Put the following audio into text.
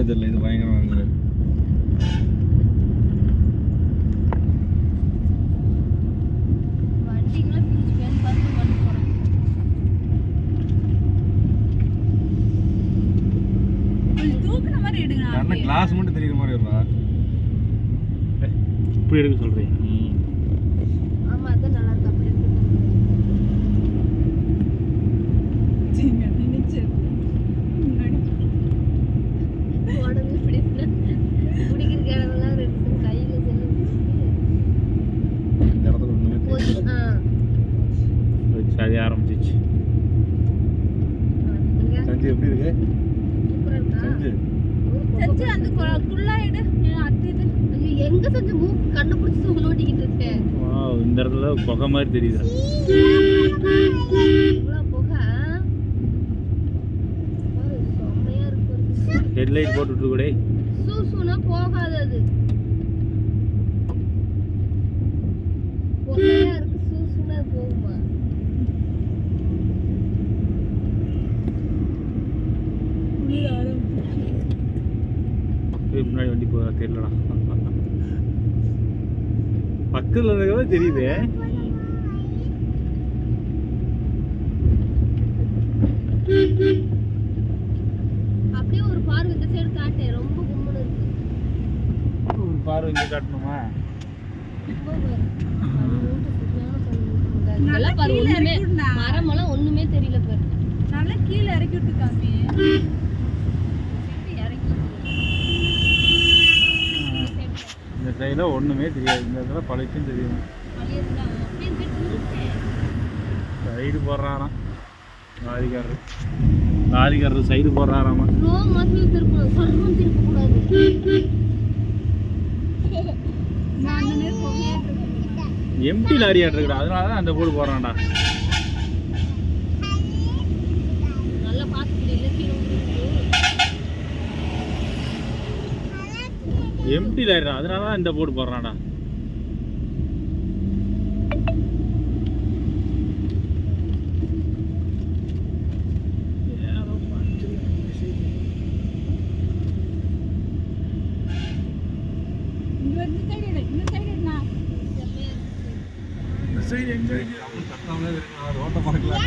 தெரியல, இது பயங்கரமா இருக்குது. கிளாஸ் மட்டும் தெரியுற மாதிரி இருக்கா? இப்படி எடுக்க சொல்றீங்க? ஆமா, அது நல்லா இருக்கு. அப்படி இருக்கு. சின்ன நினைச்சு முன்னாடி ஓடவே பிடிக்கல. குடிக்கிற கேடவெல்லாம் ரெண்டு கையில செல்ல இந்த இடத்துல ஒண்ணுமே தெரியல. சரி ஆரம்பிச்சிச்சு. சஞ்சு எப்படி இருக்கு? சூப்பரா இருக்கா? சஞ்சு அந்த குள்ளா எடு. அது எங்க செஞ்ச மூக்கு கண்ணு பிடிச்சு ஓடிக்கிட்டு இருக்கு. வாவ், இந்த இடத்துல புகை மாதிரி தெரியுது. இவ்வளவு புகை. பாரு, செம்மையா இருக்கு. ஹெட்லைட் போட்டுட்டு கூட சூசூனா போகாது. அது புகையா இருக்கு. சூசூனா போகுமா? முன்னாடி வண்டி போதா தெரியலடா. பக்கத்துல இருக்கிறதா தெரியுது. அப்படியே ஒரு பார்வை இந்த சைடு காட்டு. ரொம்ப கும்பல இருக்கு. ஒரு பார்வை இங்க காட்டணுமா? நல்லா பாரு, ஒண்ணுமே மரமெல்லாம் ஒண்ணுமே தெரியல பாரு. நல்லா கீழே இறக்கி விட்டுருக்காமே. இந்த சைடில் ஒன்றுமே தெரியாது. இந்த இடத்துல பழைச்சும் தெரியும். சைடு போடுறாராம் லாரிக்காரரு. லாரிக்காரரு சைடு போடுறாராமா. எம்டி லாரி ஆட்டுருக்குடா, அதனால தான் அந்த போர்டு போடுறான்டா. எம்டி லாரிடா, அதனால தான் இந்த போர்டு போடுறான்டா. சைடு எங்க ரோட்டை பார்க்கலாம்.